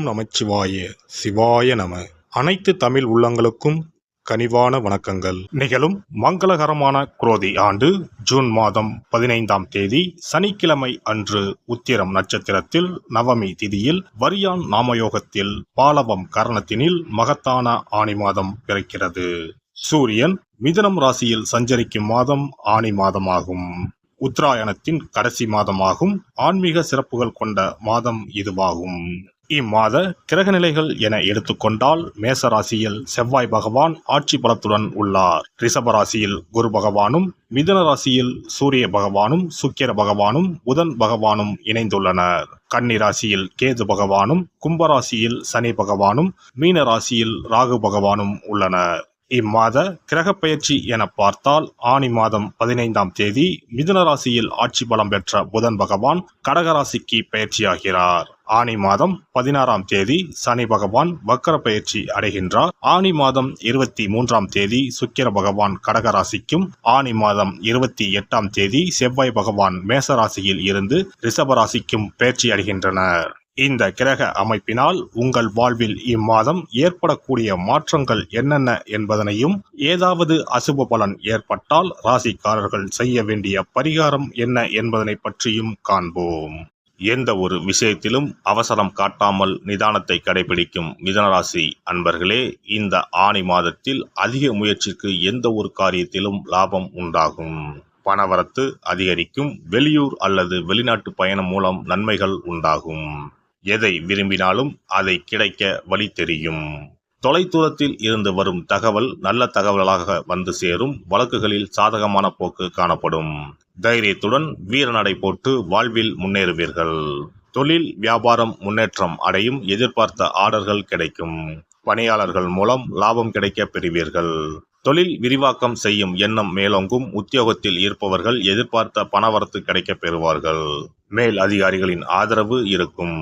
நமச்சிவாய சிவாய நம. அனைத்து தமிழ் உள்ளங்களுக்கும் கனிவான வணக்கங்கள். நிகழும் மங்களகரமான குரோதி ஆண்டு ஜூன் மாதம் 15ஆம் தேதி சனிக்கிழமை அன்று உத்திரம் நட்சத்திரத்தில் நவமி திதியில் வரியான் நாமயோகத்தில் பாலவம் கரணத்தினில் மகத்தான ஆனி மாதம் பிறக்கிறது. சூரியன் மிதுனம் ராசியில் சஞ்சரிக்கும் மாதம் ஆனி மாதமாகும். உத்தராயணத்தின் கடைசி மாதமாகும். ஆன்மீக சிறப்புகள் கொண்ட மாதம் இதுவாகும். இம்மாத கிரகநிலைகள் என எடுத்துக்கொண்டால் மேசராசியில் செவ்வாய் பகவான் ஆட்சி பலத்துடன் உள்ளார். ரிஷபராசியில் குரு பகவானும், மிதுன ராசியில் சூரிய பகவானும், சுக்கிர பகவானும், புதன் பகவானும் இணைந்துள்ளனர். கன்னி ராசியில் கேது பகவானும், கும்பராசியில் சனி பகவானும், மீன ராசியில் ராகு பகவானும் உள்ளனர். இம்மாத கிரக பயிற்சி என பார்த்தால் ஆனி மாதம் 15ஆம் தேதி மிதுன ராசியில் ஆட்சி பலம் பெற்ற புதன் பகவான் கடகராசிக்கு பயிற்சியாகிறார். ஆனி மாதம் 16ஆம் தேதி சனி பகவான் வக்கர பயிற்சி அடைகின்றார். ஆனி மாதம் 23ஆம் தேதி சுக்கிர பகவான் கடகராசிக்கும், ஆனி மாதம் 28ஆம் தேதி செவ்வாய் பகவான் மேசராசியில் இருந்து ரிஷபராசிக்கும் பயிற்சி அடைகின்றனர். இந்த கிரக அமைப்பினால் உங்கள் வாழ்வில் இம்மாதம் ஏற்படக்கூடிய மாற்றங்கள் என்னென்ன என்பதனையும், ஏதாவது அசுப பலன் ஏற்பட்டால் ராசிக்காரர்கள் செய்ய வேண்டிய பரிகாரம் என்ன என்பதனை பற்றியும் காண்போம். எந்த ஒரு விஷயத்திலும் அவசரம் காட்டாமல் நிதானத்தை கடைபிடிக்கும் மிதுனராசி அன்பர்களே, இந்த ஆனி மாதத்தில் அதிக முயற்சிக்கு எந்த ஒரு காரியத்திலும் லாபம் உண்டாகும். பணவரத்து அதிகரிக்கும். வெளியூர் அல்லது வெளிநாட்டு பயணம் மூலம் நன்மைகள் உண்டாகும். எதை விரும்பினாலும் அதை கிடைக்க வழி தெரியும். தொலைதூரத்தில் இருந்து வரும் தகவல் நல்ல தகவலாக வந்து சேரும். வழக்குகளில் சாதகமான போக்கு காணப்படும். தைரியத்துடன் வீரநடை போட்டு வாழ்வில் முன்னேறுவீர்கள். தொழில் வியாபாரம் முன்னேற்றம் அடையும். எதிர்பார்த்த ஆர்டர்கள் கிடைக்கும். பணியாளர்கள் மூலம் லாபம் கிடைக்க பெறுவீர்கள். தொழில் விரிவாக்கம் செய்யும் எண்ணம் மேலோங்கும். உத்தியோகத்தில் இருப்பவர்கள் எதிர்பார்த்த பணவரத்து கிடைக்க பெறுவார்கள். மேல் அதிகாரிகளின் ஆதரவு இருக்கும்.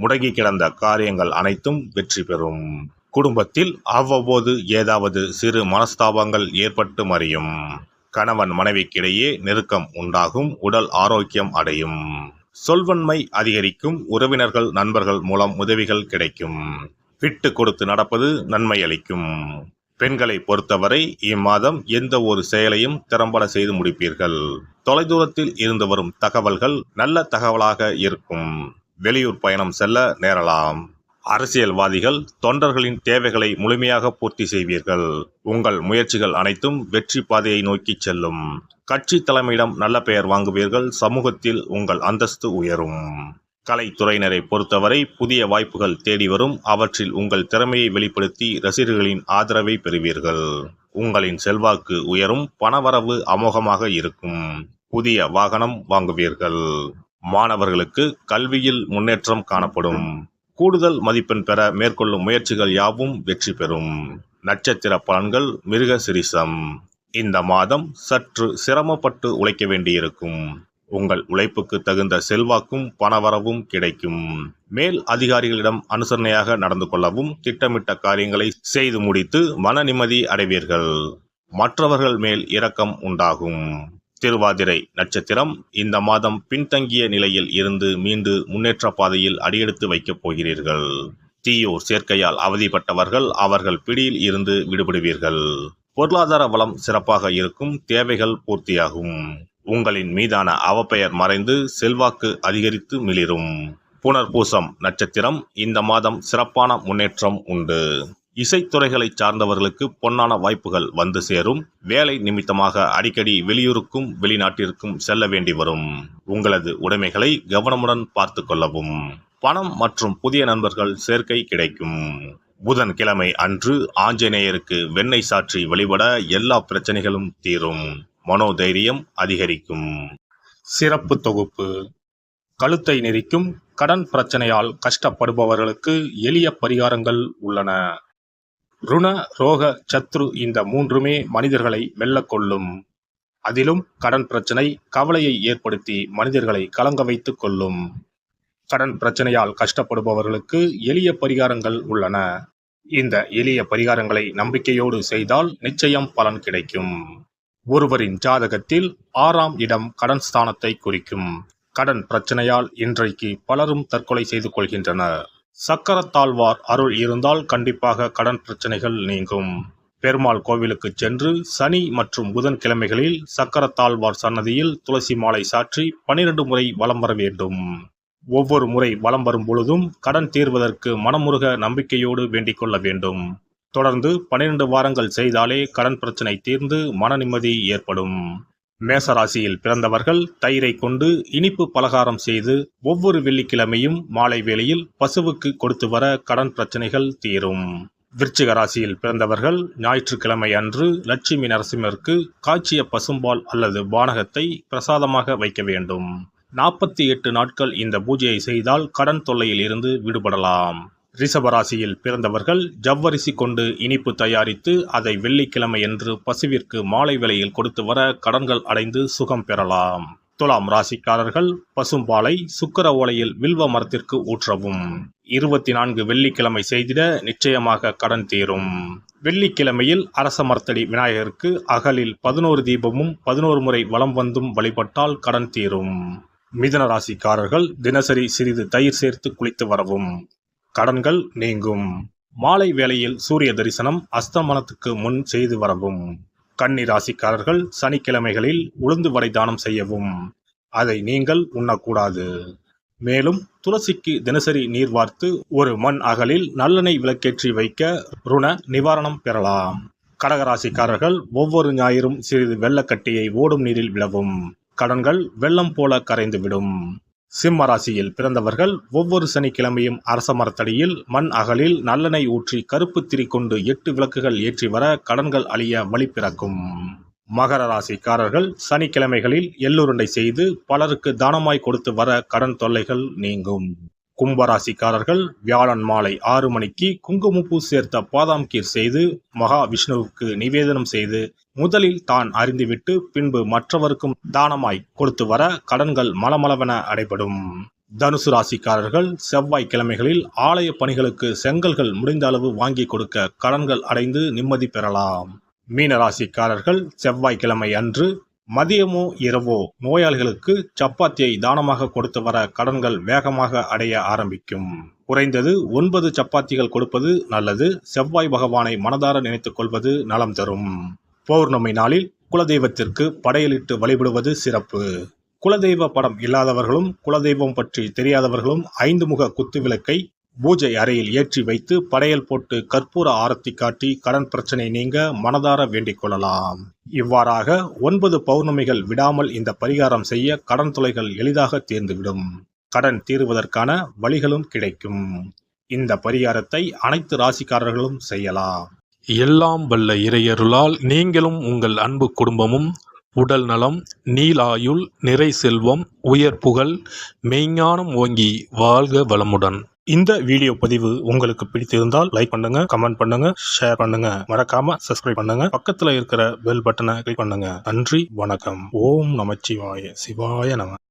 முடங்கி கிடந்த காரியங்கள் அனைத்தும் வெற்றி பெறும். குடும்பத்தில் அவ்வப்போது ஏதாவது சிறு மனஸ்தாபங்கள் ஏற்பட்டு மறையும். கணவன் மனைவிக்கிடையே நெருக்கம் உண்டாகும். உடல் ஆரோக்கியம் அடையும். சொல்வன்மை அதிகரிக்கும். உறவினர்கள் நண்பர்கள் மூலம் உதவிகள் கிடைக்கும். விட்டு கொடுத்து நடப்பது நன்மை அளிக்கும். பெண்களை பொறுத்தவரை இம்மாதம் எந்த ஒரு செயலையும் திறம்பட செய்து முடிப்பீர்கள். தொலைதூரத்தில் இருந்து வரும் தகவல்கள் நல்ல தகவலாக இருக்கும். வெளியூர் பயணம் செல்ல நேரலாம். அரசியல்வாதிகள் தொண்டர்களின் தேவைகளை முழுமையாக பூர்த்தி செய்வீர்கள். உங்கள் முயற்சிகள் அனைத்தும் வெற்றி பாதையை நோக்கி செல்லும். கட்சி தலைமையிடம் நல்ல பெயர் வாங்குவீர்கள். சமூகத்தில் உங்கள் அந்தஸ்து உயரும். கலைத்துறையினரை பொறுத்தவரை புதிய வாய்ப்புகள் தேடி வரும். அவற்றில் உங்கள் திறமையை வெளிப்படுத்தி ரசிகர்களின் ஆதரவை பெறுவீர்கள். உங்களின் செல்வாக்கு உயரும். பணவரவு அமோகமாக இருக்கும். புதிய வாகனம் வாங்குவீர்கள். மாணவர்களுக்கு கல்வியில் முன்னேற்றம் காணப்படும். கூடுதல் மதிப்பெண் பெற மேற்கொள்ளும் முயற்சிகள் யாவும் வெற்றி பெறும். நட்சத்திர பலன்கள் மிருக சிரிசம். இந்த மாதம் சற்று சிரமப்பட்டு உழைக்க வேண்டியிருக்கும். உங்கள் உழைப்புக்கு தகுந்த செல்வாக்கும் பணவரவும் கிடைக்கும். மேல் அதிகாரிகளிடம் அனுசரணையாக நடந்து கொள்ளவும், திட்டமிட்ட காரியங்களை செய்து முடித்து மன நிம்மதி அடைவீர்கள். மற்றவர்கள் மேல் இரக்கம் உண்டாகும். திருவாதிரை நட்சத்திரம். இந்த மாதம் பின்தங்கிய நிலையில் இருந்து மீண்டு முன்னேற்ற பாதையில் அடியெடுத்து வைக்கப் போகிறீர்கள். தீயோர் சேர்க்கையால் அவதிப்பட்டவர்கள் அவர்கள் பிடியில் இருந்து விடுபடுவீர்கள். பொருளாதார வளம் சிறப்பாக இருக்கும். தேவைகள் பூர்த்தியாகும். உங்களின் மீதான அவப்பெயர் மறைந்து செல்வாக்கு அதிகரித்து மிளிரும். புனர்பூசம் நட்சத்திரம். இந்த மாதம் சிறப்பான முன்னேற்றம் உண்டு. இசைத்துறைகளை சார்ந்தவர்களுக்கு பொன்னான வாய்ப்புகள் வந்து சேரும். வேலை நிமித்தமாக அடிக்கடி வெளியூருக்கும் வெளிநாட்டிற்கும் செல்ல வேண்டி வரும். உங்களது உடைமைகளை கவனமுடன் பார்த்து கொள்ளவும். பணம் மற்றும் புதிய நண்பர்கள் சேர்க்கை கிடைக்கும். புதன்கிழமை அன்று ஆஞ்சநேயருக்கு வெண்ணெய் சாற்றி வழிபட எல்லா பிரச்சனைகளும் தீரும். மனோதைரியம் அதிகரிக்கும். சிறப்பு தொகுப்பு. கழுத்தை நெரிக்கும் கடன் பிரச்சனையால் கஷ்டப்படுபவர்களுக்கு எளிய பரிகாரங்கள் உள்ளன. ருண ரோக சத்ரு இந்த மூன்றுமே மனிதர்களை வெல்லக்கொள்ளும். அதிலும் கடன் பிரச்சனை கவலையை ஏற்படுத்தி மனிதர்களை கலங்க வைத்து கொள்ளும். கடன் பிரச்சனையால் கஷ்டப்படுபவர்களுக்கு எளிய பரிகாரங்கள் உள்ளன. இந்த எளிய பரிகாரங்களை நம்பிக்கையோடு செய்தால் நிச்சயம் பலன் கிடைக்கும். ஒருவரின் ஜாதகத்தில் 6ஆம் இடம் கடன் ஸ்தானத்தை குறிக்கும். கடன் பிரச்சனையால் இன்றைக்கு பலரும் தற்கொலை செய்து கொள்கின்றனர். சக்கரத்தாழ்வார் அருள் இருந்தால் கண்டிப்பாக கடன் பிரச்சனைகள் நீங்கும். பெருமாள் கோவிலுக்கு சென்று சனி மற்றும் புதன் கிழமைகளில் சக்கரத்தாழ்வார் சன்னதியில் துளசி மாலை சாற்றி 12 முறை வலம் வர வேண்டும். ஒவ்வொரு முறை வலம் வரும் பொழுதும் கடன் தீர்வதற்கு மனமுருக நம்பிக்கையோடு வேண்டிக் கொள்ள வேண்டும். தொடர்ந்து 12 வாரங்கள் செய்தாலே கடன் பிரச்சனை தீர்ந்து மன நிம்மதி ஏற்படும். மேசராசியில் பிறந்தவர்கள் தயிரை கொண்டு இனிப்பு பலகாரம் செய்து ஒவ்வொரு வெள்ளிக்கிழமையும் மாலை வேளையில் பசுவுக்கு கொடுத்து வர கடன் பிரச்சனைகள் தீரும். விருச்சிக ராசியில் பிறந்தவர்கள் ஞாயிற்றுக்கிழமை அன்று லட்சுமி நரசிம்மருக்கு காய்ச்சிய பசும்பால் அல்லது பானகத்தை பிரசாதமாக வைக்க வேண்டும். 48 நாட்கள் இந்த பூஜையை செய்தால் கடன் தொல்லையில் இருந்து விடுபடலாம். ரிஷபராசியில் பிறந்தவர்கள் ஜவ்வரிசி கொண்டு இனிப்பு தயாரித்து அதை வெள்ளிக்கிழமையன்று பசுவிற்கு மாலை வேளையில் கொடுத்து வர கடன்கள் அடைந்து சுகம் பெறலாம். துலாம் ராசிக்காரர்கள் பசும்பாலை சுக்கிர ஓலையில் வில்வ மரத்திற்கு ஊற்றவும். 24 வெள்ளிக்கிழமை செய்திட நிச்சயமாக கடன் தீரும். வெள்ளிக்கிழமையில் அரச மரத்தடி விநாயகருக்கு அகலில் 11 தீபமும் 11 முறை வலம் வந்தும் வழிபட்டால் கடன் தீரும். மிதுன ராசிக்காரர்கள் தினசரி சிறிது தயிர் சேர்த்து குளித்து வரவும். கடன்கள் நீங்கும். மாலை வேளையில் சூரிய தரிசனம் அஸ்தமனத்துக்கு முன் செய்து வரவும். கன்னி ராசிக்காரர்கள் சனிக்கிழமைகளில் உளுந்து வடை தானம் செய்யவும். அதை நீங்கள் உண்ணக்கூடாது. மேலும் துளசிக்கு தினசரி நீர் வார்த்து ஒரு மண் அகலில் நல்லெண்ணெய் விளக்கேற்றி வைக்க ருண நிவாரணம் பெறலாம். கடகராசிக்காரர்கள் ஒவ்வொரு ஞாயிறும் சிறிது வெள்ளக்கட்டியை ஓடும் நீரில் விடவும். கடன்கள் வெள்ளம் போல கரைந்துவிடும். சிம்ம ராசியில் பிறந்தவர்கள் ஒவ்வொரு சனிக்கிழமையும் அரச மரத்தடியில் மண் அகலில் நல்லெண்ணெய் ஊற்றி கருப்பு திரி கொண்டு 8 விளக்குகள் ஏற்றி வர கடன்கள் அழிய வழி பிறக்கும். மகர ராசிக்காரர்கள் சனிக்கிழமைகளில் எள்ளுருண்டை செய்து பலருக்கு தானமாய் கொடுத்து வர கடன் தொல்லைகள் நீங்கும். கும்பராசிக்காரர்கள் வியாழன் மாலை 6 மணிக்கு குங்குமப்பூ சேர்த்த பாதாம் கீர் செய்து மகா விஷ்ணுவுக்கு நிவேதனம் செய்து முதலில் தான் அறிந்துவிட்டு பின்பு மற்றவருக்கும் தானமாய் கொடுத்து வர கடன்கள் மலமளவென அடைபடும். தனுசு ராசிக்காரர்கள் செவ்வாய்க்கிழமைகளில் ஆலய பணிகளுக்கு செங்கல்கள் முடிந்த அளவு வாங்கி கொடுக்க கடன்கள் அடைந்து நிம்மதி பெறலாம். மீன ராசிக்காரர்கள் செவ்வாய்க்கிழமை அன்று மதியமோ இரவோ நோயாளிகளுக்கு சப்பாத்தியை தானமாக கொடுத்து வர கடன்கள் வேகமாக அடைய ஆரம்பிக்கும். குறைந்தது 9 சப்பாத்திகள் கொடுப்பது நல்லது. செவ்வாய் பகவானை மனதார நினைத்துக் கொள்வது நலம் தரும். பௌர்ணமி நாளில் குலதெய்வத்திற்கு படையலிட்டு வழிபடுவது சிறப்பு. குலதெய்வ படம் இல்லாதவர்களும் குலதெய்வம் பற்றி தெரியாதவர்களும் 5 முக குத்து விளக்கை பூஜை அறையில் ஏற்றி வைத்து படையல் போட்டு கற்பூர ஆரத்தி காட்டி கடன் பிரச்சனை நீங்க மனதார வேண்டிக் கொள்ளலாம். இவ்வாறாக 9 பௌர்ணமிகள் விடாமல் இந்த பரிகாரம் செய்ய கடன் தொல்லைகள் எளிதாக தீர்ந்துவிடும். கடன் தீர்வதற்கான வழிகளும் கிடைக்கும். இந்த பரிகாரத்தை அனைத்து ராசிக்காரர்களும் செய்யலாம். எல்லாம் வல்ல இறையருளால் நீங்களும் உங்கள் அன்பு குடும்பமும் உடல் நலம், நீலாயுள், நிறை செல்வம், உயர் புகழ், மெய்ஞானம் ஓங்கி வாழ்க வளமுடன். இந்த வீடியோ பதிவு உங்களுக்கு பிடித்திருந்தால் லைக் பண்ணுங்க, கமெண்ட் பண்ணுங்க, ஷேர் பண்ணுங்க, மறக்காம சப்ஸ்கிரைப் பண்ணுங்க, பக்கத்துல இருக்கிற பெல் பட்டனை கிளிக் பண்ணுங்க. நன்றி, வணக்கம். ஓம் நமச்சிவாய. சிவாய நம.